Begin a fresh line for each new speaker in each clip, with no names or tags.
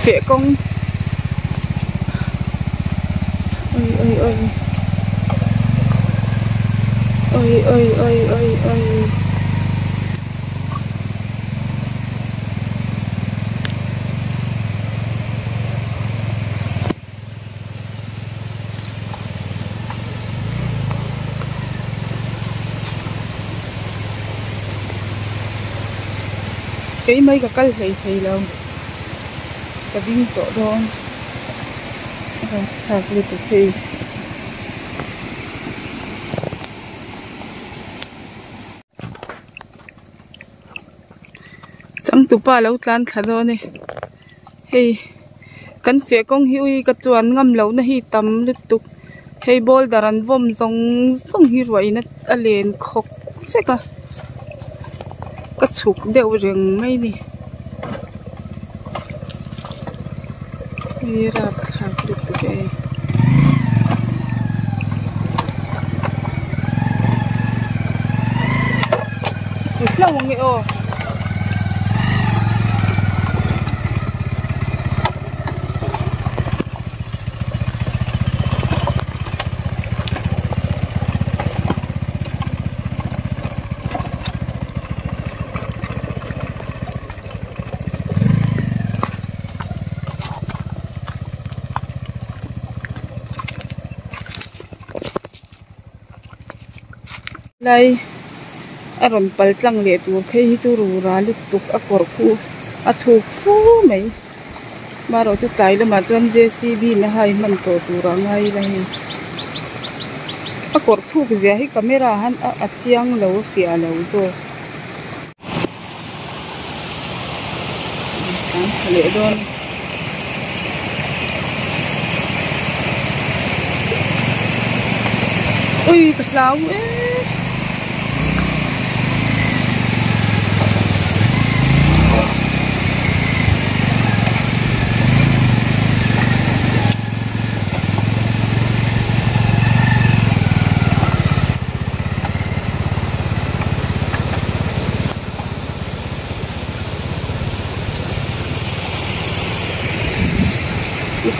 phệ công ơi ơi ơi ơi ơi ơi ơi ơi cái mấy cái cây thầy lâu cái đinh tổ đó hạt lên từ khi chẳng tụ ba lâu tan thật đó nè hey căn phía công hiu cái chuan ngâm lâu na hi tắm lít tục hey bol daran vom zong zong hi ruai na alen khok sẽ cái chục đều rừng mấy nè đi ra hạt lít tục cái lâu không nghe ô đây aron pal tlang le tu phei chu ru ra lut tuk a kor khu a thuk fu mai maro chu chai le ma chuan JCB na hai man to tu ra ngai la hi a kor thuk zia hi camera han a chiang lo fia lo to kan le don ui ka lau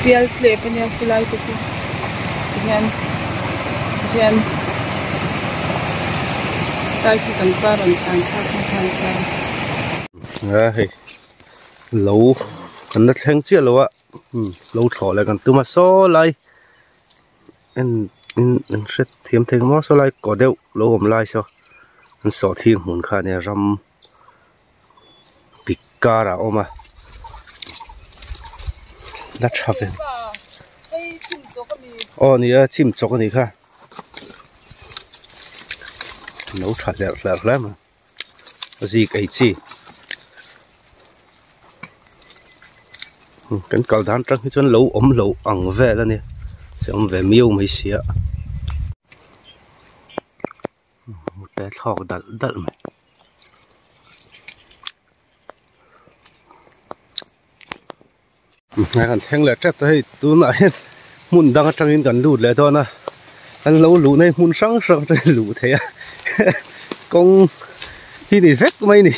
Pial slip niya kulay ko po. Yan. Tayo kitang parang sansak.
Hey, lâu anh đã thèn chia lâu á, lâu thọ lại còn từ mà so lại, anh sẽ thêm thêm mà so lại có đều lâu hôm lại sao, anh so thêm muốn khai này ram bị cá ra ôm à, đã chập lên, nè chim chóc này kha, lâu thật lẹ mà, gì cái gì. Cái cầu đan trăng cái chân lấu ống lấu ẳng về là nè, sẽ ống về miêu mấy xía, một bé thọ đặt mày, ngày còn thèn lẹ chết tới tu nãy muốn đang trăng in gần lụt lẹ thôi na, anh lấu lụt này muốn sáng tới lụt thế à, con khi này rét mấy nè.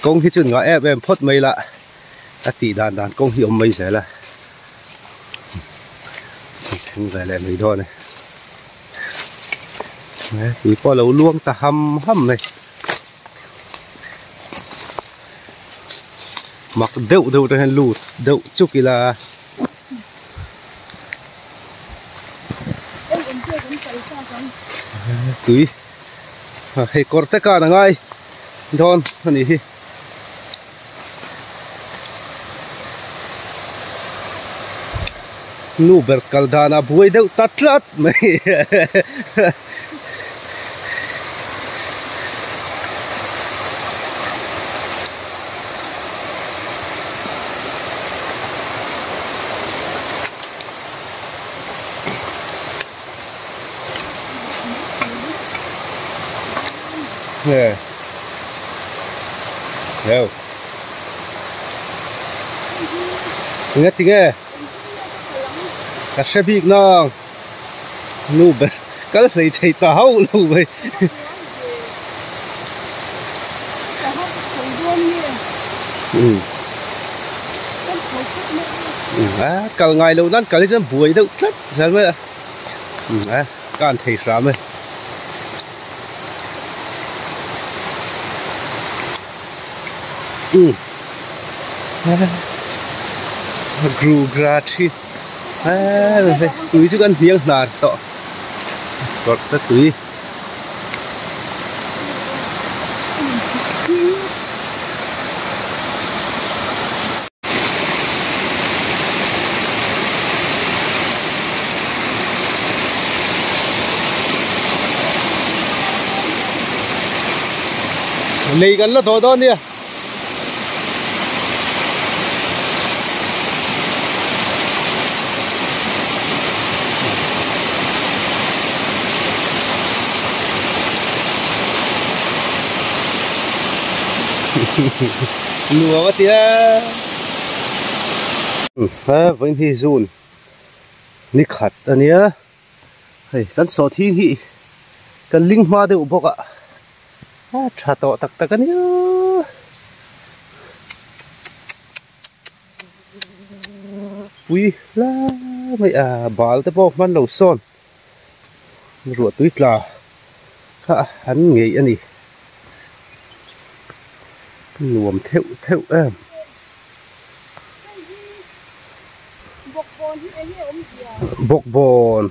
Công khi chuyện ngõ em phốt mấy lạ đã tỉ đàn công hiệu mấy sẽ là không về lại mấy thôi này thì qua lâu luôn ta hầm này mặc đậu trên lụt đậu chút kỳ là túi hay có tất cả là ngay thon này thì nu berkaldana buai deu tatlat mai nè đâu nghe cái xe bị nó nu bê cái gì thì tao luôn vậy Cả ngày lâu năn cả cái buổi đâu rất sao vậy can thấy sao vậy gru gratis túi chứ ăn miếng nào tọ gọt tất túi lấy gần là to đi lúa quá tía vẫn thì dùn ní khát anh nhá hey tan sọ thi hi kan linh hoa đều bọc ạ trà tọ tắc tắc anh nhá ui la mày bảo tới bọc man lẩu son ruột tuyết là hắn nghĩ anh đi luồm theo em bọc bồn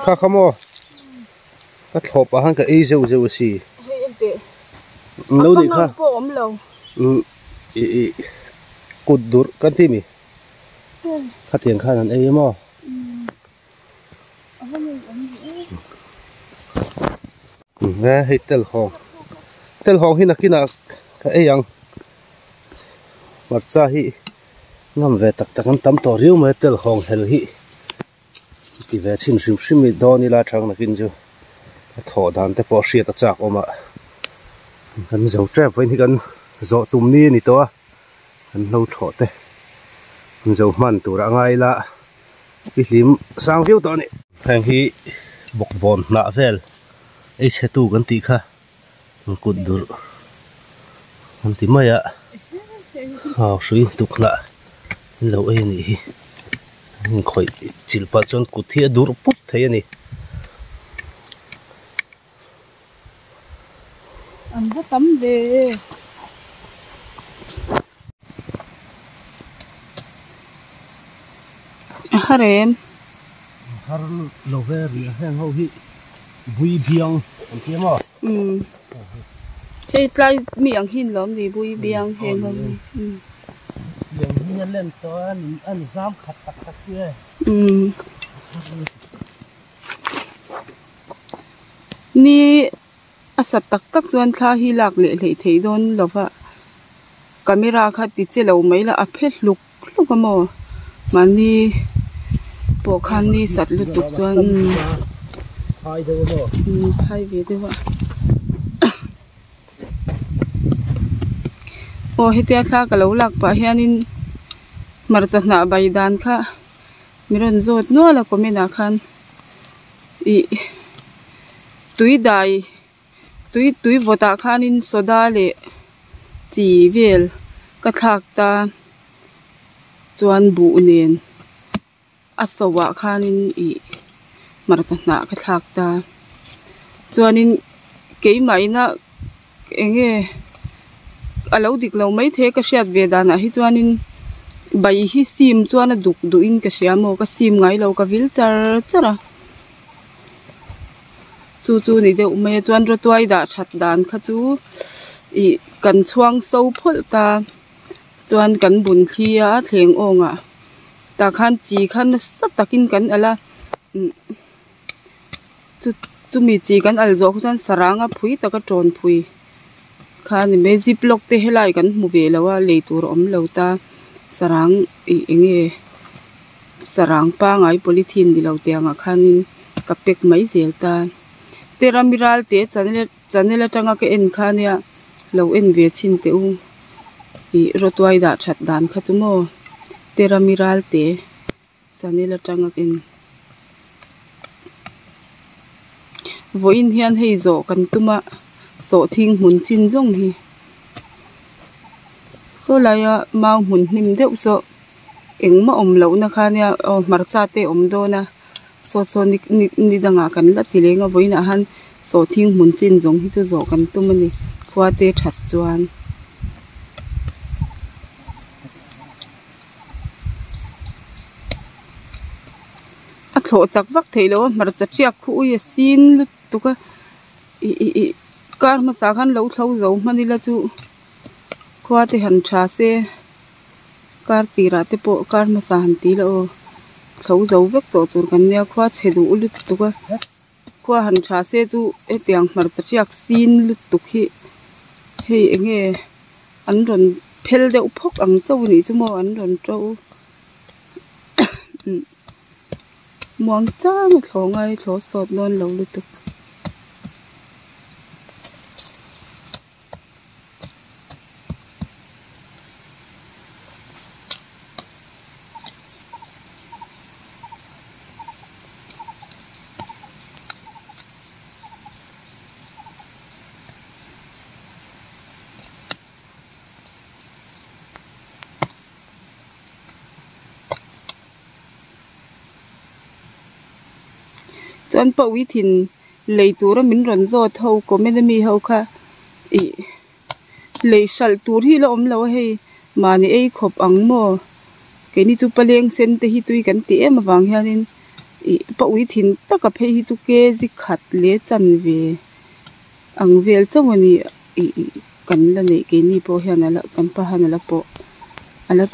khá khá mò cắt hộp ở hàng cái y dầu dầu xì lâu đi khá cột đốt cắt thêm mi khá tiền khá là ấy mò nghe hay tel hong hi nakina cái ấy yang mặt ra hi ngam về tắc tắc tắm tỏ riu mà tel hong hel hi thì về xin sim mi do ni la thang nakin chu thọ đàn te po sia ta chak oma kan zo trap với thì kan zo tum ni to kan lâu thọ te zo man tu ra ngai la cái lim sang phiêu to ni thang hi bok bon na vel ấy sẽ tu gần tí kha cột đũa gần tí mấy ạ suy tục lại lâu ấy nè khỏi chỉ bắt chọn cột thìa đũa bút thế này
ăn rất tắm về em
lâu về rồi hang hậu hi bùi biang anh thấy không?
Thế lại miệng hin lắm thì bùi biang hèn không?
Biang hin lên to anh dám khát tắc tắc chưa?
Ni asat tak tak tuan kha hi lak le le thei don lova camera kha ti che lo mai la a phet luk amo mani po khan ni sat lu tuk chuan
hai đâu mà
hai về đây vậy ô hết tiệt kha cả lâu lạc pa hianin mar cha na bai dan kha miron zot no la komena khan i tui dai tui vota khanin soda le chi vel ka thak ta chuan bu nen asowa khanin i mar cha na ka thak ta chuanin ke mai na enge alo dik lo mai the ka hriat ve dana hi chuanin bai hi sim chuan a duk du in ka siamo ka sim ngai lo ka vil char chara chu chu ni deuh mai chuan ro tuai da that dan kha chu i kan chuang so phol ta chuan kan bun thlia thleng onga ta khan chi khan sa takin kan ala chu mi chi kan al zo chuan saranga phui taka ton phui khan me ziplock te helai kan mu ve lawa leitur om lo ta sarang i enge sarang pa ngai polythene di lo te anga khanin kapek mai zel ta teramiral te chanela tanga ke en khania lo en ve chin te u i rotwai da that dan kha chumo teramiral te chanela tanga ken voin hian hei zo kan tuma so thing mun chin jong hi so laya mau mun nim deuh so engma om lo na khania marcha te om do na so ni danga kan la tilenga boina han so thing mun chin jong hi chu zo kan tumani khwa te that chuan a thlo chak vak theilo marcha chiak khu ya sin lu tuka i kar ma sa khan lo thlo zo manila chu khwa te han tha se kar tira te po kar ma sa han ti lo thlo zo vek to tur kan nia khwa chedu ulu tuka khwa han tha se chu e tiang marcha chiak sin lu tuk hi hei enge an ron phel deuh phok ang chau ni chu mo an ron trâu muang chang thlo ngai thlo sot non lo lu tuk chọn bảo uy thìn lấy túi ra mình run gió thâu có mấy mi hậu kha lấy sալ túi hi là lâu hay mà này ấy khop ăn mò cái này chú paleng sen te hi tui kan ti em wang hianin bảo uy thìn tất cả phải hi tu ke zi khát lệ chân về ăn về cho mình kan là này cái này po hian là kan pa han là po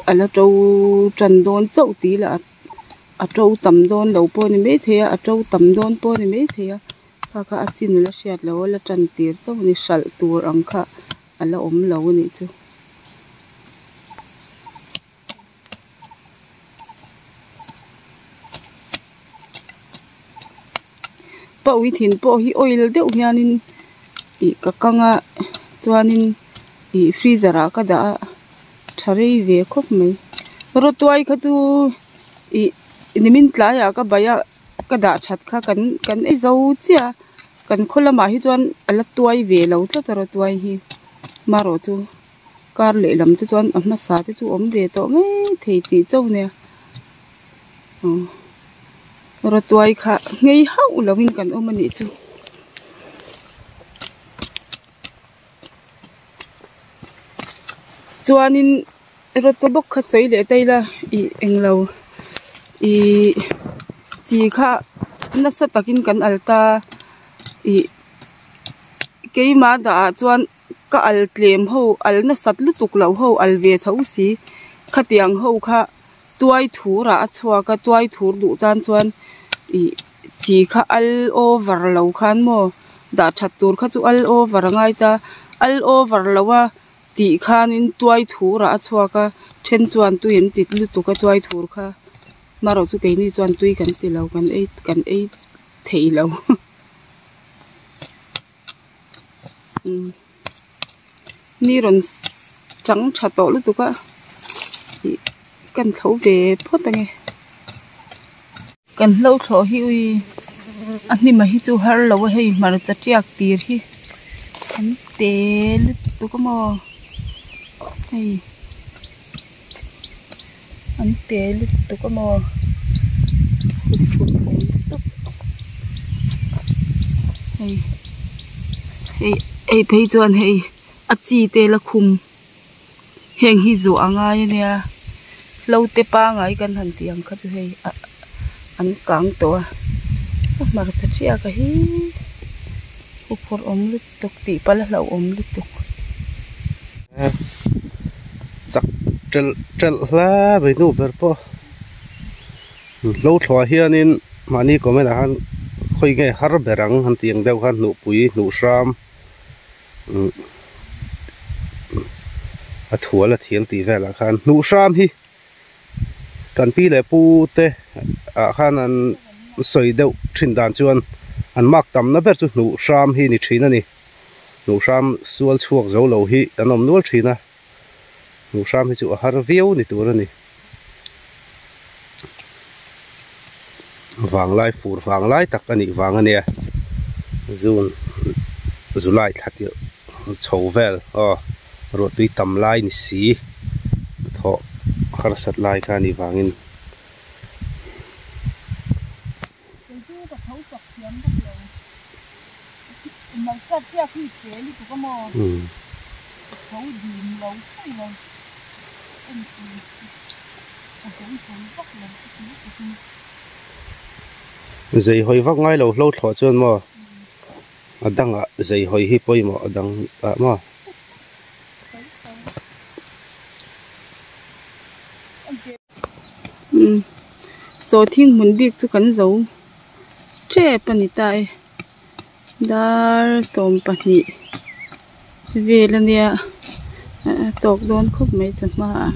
ala trâu trần đôn chậu tí là trâu tầm đôn lâu po này mấy thế trâu tầm đôn po này mấy thế cả xin là sẹt lâu là trần tiệt cho mình sալ túi ăn kha ala lâu này chứ bảo uy thìn po hi oil deuh hianin ka kanga chuanin freezer a ka da tharei ve khop mai ro tuai kha chu nimin tlaya ka baya ka da that kha kan ei zo chia kan kholama hi chuan ala tuai ve lo tla ro tuai hi maro chu kar le lam te chuan amma sa te chu om ve to mai thei ti chau ne ro tuai kha ngei hau lovin kan omani chu chuanin ro to bok kha sei le taila englo chi kha na sa takin kan alta keima da chuan ka al tlem ho al na sat lu tuk lo ho al ve thau si khatiang ho kha tuai thura achwa ka tuai thur du chan chuan chi kha al over lo khan mo da that tur kha chu al over ngai ta al over lowa ti khan in tuai thura achwa ka then chuan tu in tit lu tu ka tuai thur kha maro chu ke ni chuan tui kan ti lo kan ei thei lo ni ron trắng cha to lu tu ka kan thau ve phot ange kan lo tho hi ui ani ma hi chu har lo hei mar cha tiak tir hi an tel tu ka mo hei an tel tu ka mo hei ei phei chuan hei a chi te la khum heng hi zo anga nia lo te pa ngai kan han tiang kha chu hei an kang to mar cha chia ka hi upor om lu tok ti pala lo om lu tok
chắc trel la bei nu ber po lo thwa hianin mani comment a han khoi nge har berang han tiang deuh han nu pui nu sam a thua la thial ti vela khan nu sam hi kan pi le pu te a khan an soi deuh thin dan chuan an mak tam na ber chu nu sam hi ni thina ni nu sam sual chuak zo lo hi an om nual thina nu sam hi chu a har viau ni tur ani wang lai fur wang lai tak ani wang ania zun zulai that yo chầu vel rồi tùy tầm lai ni xí thọ khá sat lai kha ni vangin dây hồi vác ngay lâu lâu thọ chân mà adang dây hồi hi poi mà adang mà
so thing mun bik chu kan zo che pani tai dar tom pani velania tok don khup mai chama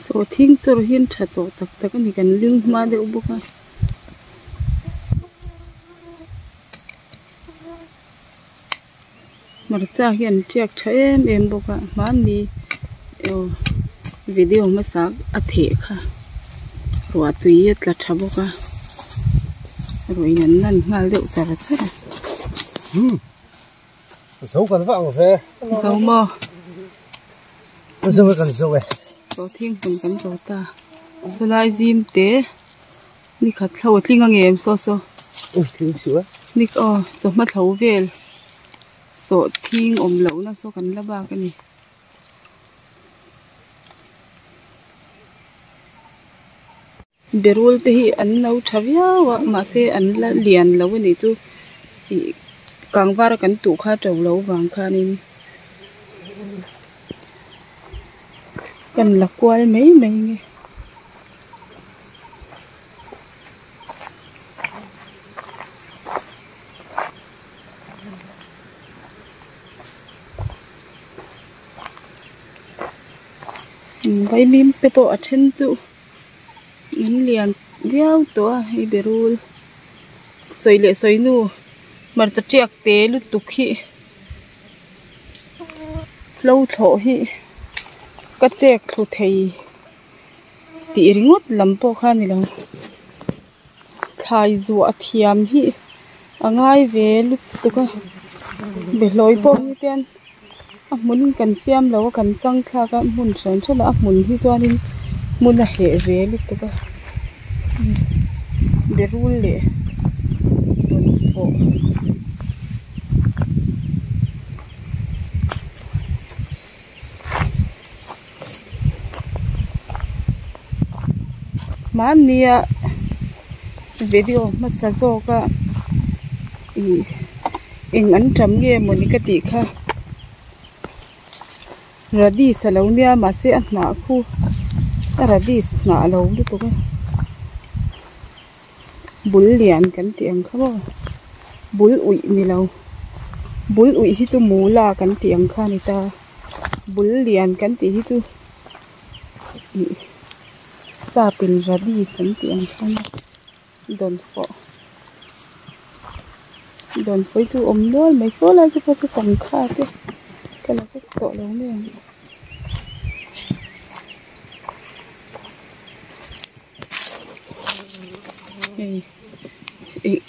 so thing chu hin tha to tak tak ani kan ling ma de ubuka marcha hian tiak tha em boka man ni video ma sak a the kha ro tui tla tha boka rồi nan ngal deuh chara chara
dấu cần vọng về
dấu mò
dấu cần dấu về
so thing kun kan zo ta so lai zim te ni khat thlo tling ang em so
thing sữa
ni cho ma thlo vel so thing om lo na so kan la ba ka ni berul te hi an no thavya wa ma se an la lian lo ni chu kangwar kan tu kha taw lo wang kha nin kan lakwal mấy nghe vậy mím te po achen chu ngân liền viau to hi berul soi le soi nu mar cha chiak te lu tuk hi lâu tho hi cái chèk thu thầy tỉ ringot lam po kha ni lo thai zu thiam hi angai ve lut tu ka be loi po hi ten a mun kan siam lo kan chang thla ka mun ran thla a mun hi chuanin mun a he ve lut tu ka be rul le fo man nia video ma sa zo ka ing an tam nge moni ka ti kha radi salonia ma se na khu radi na lo lu to ka bul lian kan ti ang kha ba bul ui ni lo bul ui hi chu mula kan ti ang kha ni ta bul lian kan ti hi chu sa pin radi kan ti ang kha don foi tu om nol mai so la chu se kam kha te kala se to lo ne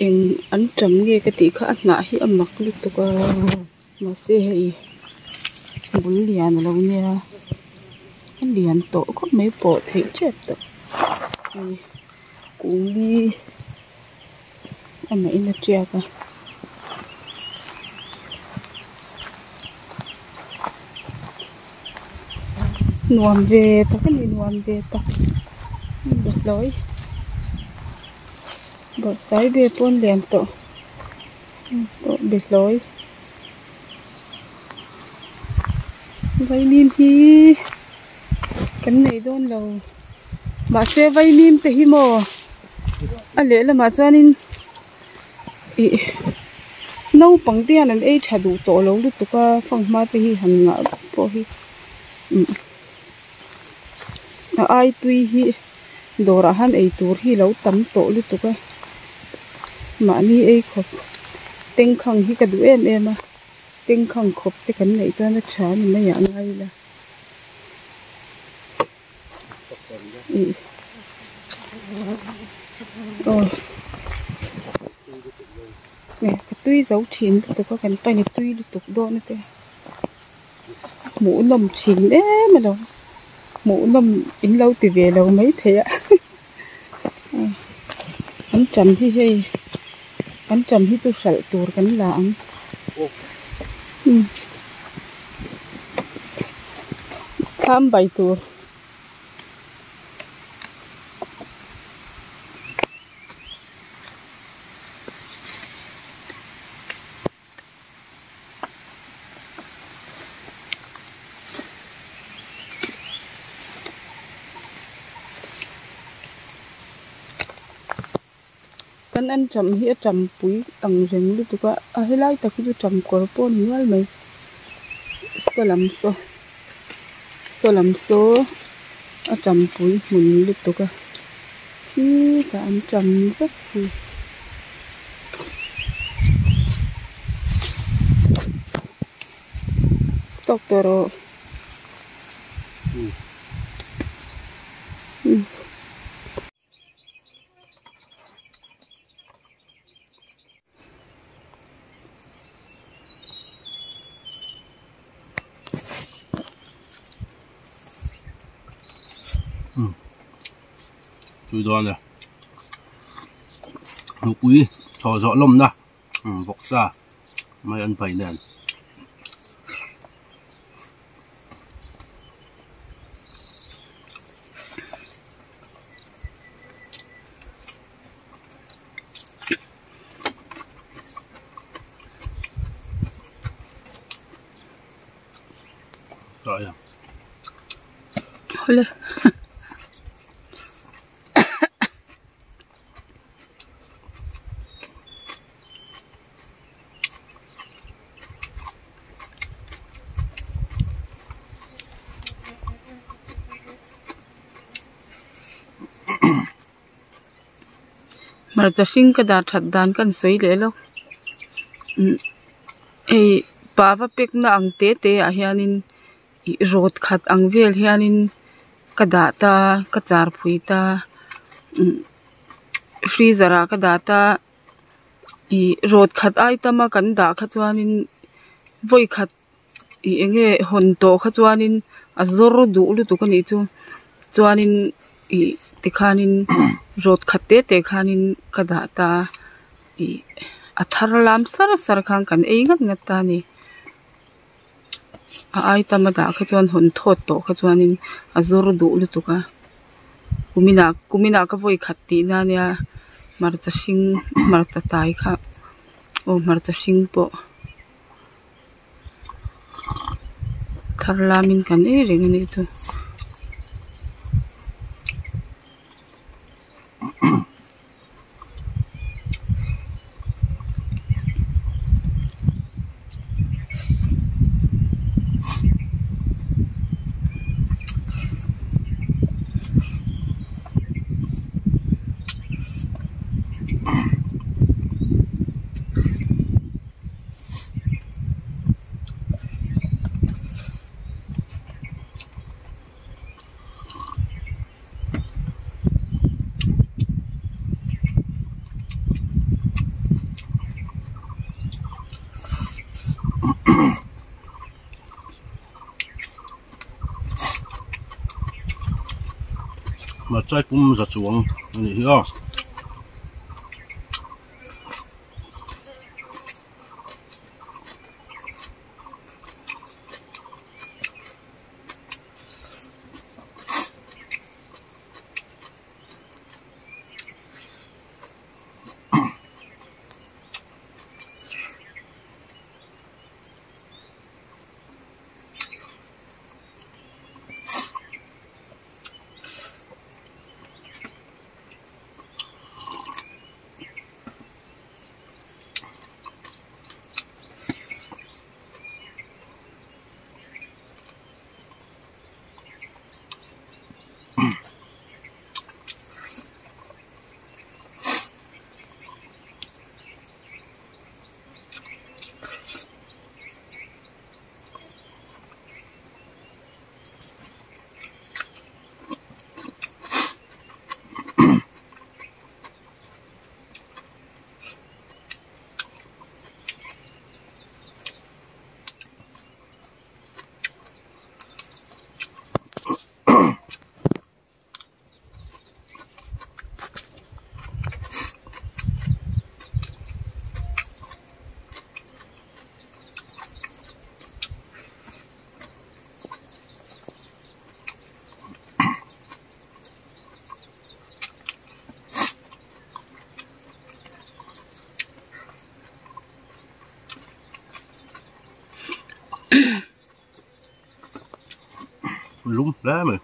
eng an cham nge ka ti kha na hi amak lu to ka ma se hei bul lian lo nia an lian to ko mai po thei chet to cũng đi anh ấy là chia cả nuông về ta cái gì nuông về ta được lối bớt sấy về buôn liền tổ được lối vay mìm hi cái này đôn lâu mà xe vay mìm thì hi mò anh lẽ là mà cho nên nấu bằng tiền anh ấy trả đủ tổ lâu lúc đó phong ma thì hi hằng ngã po hi ai tùy hi đồ ra han ấy tour hi lâu tắm tổ lúc đó mà ni ấy khóc tiếng khăng hi cả đứa em à tiếng khăng khóc thì cái này cho nó trả mình mới nhận ngay là nè cái tuy dấu chín tôi có cái tay này tuy được tục đo nữa thế mũ nồng chín đấy mà đâu mũ nồng ính lâu thì về lâu mấy thế ạ anh chầm hi hi anh chầm hi tôi sợ tour cái lạng tham bài tour anh chầm hi chầm bụi bằng rừng lúc tụi có hay lại ta cứ chầm cỏ pon nhiều mày so làm số chầm bụi mình lúc tụi có khi cả anh chầm rất thì tóc toro
chui đòn rồi lục quý thò rõ lông ra vọc ra mai ăn phải nè rồi à
Hola. Mà ta sinh cái đàn thật đàn cần sấy lẽ lắm, ấy bà và bếc na ang té té à hianin rốt khát ang vel hianin cái đà ta cái char phui ta freezer cái đà ta rốt khát ai ta mà cần đà khát chuanin voi khát enge hon to khát chuanin azor du lu tu kan ni chu chuanin tikhanin rốt khát té khanin cái đà ta athar lam sar khang kan ei ngat ta ni ai ta ma da kha chuan hon thot to kha chuanin azor du lu tu ka kumina ka voi khat ti na nia marcha sing marcha tai kha o marcha sing po thar lamin kan e reng ni tu
mà trái cũng giật xuống này hiểu lúng lá mà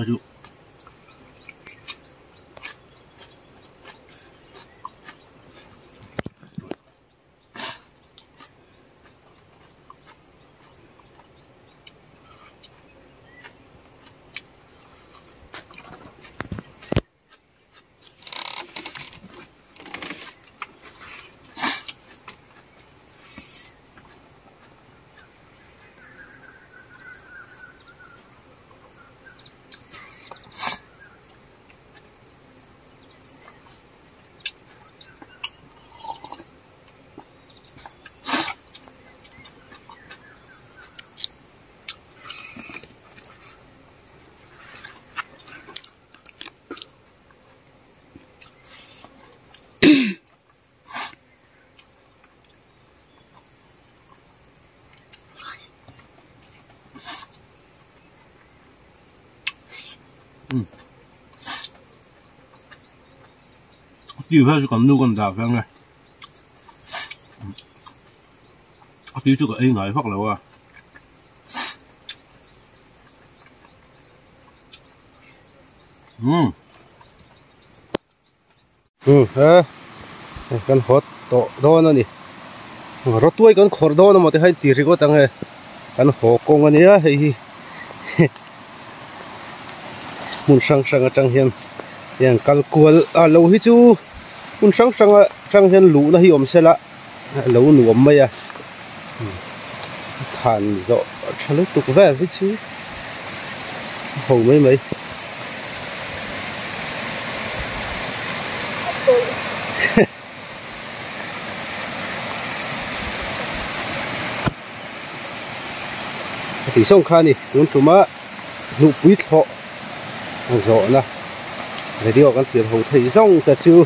là dụ tiêu phải còn nuôi con đào vang này tiêu chút cái ngày phát lâu à ha con hot to đó nó nè rót tuổi con khổ đó nó mà thấy tỉ rico tăng hè con hổ con anh ấy hay muốn sang sang trang hiền yang kal kual à lâu hi chu muốn sang sang trang hiền lũ nó hi xe la lâu nụ mày à than rõ trả lời tục về với chứ hầu mấy mấy thì xong khai nè muốn chúng mà nụ quýt họ rõ nè để đi vào con thuyền hầu thấy rong cả chưa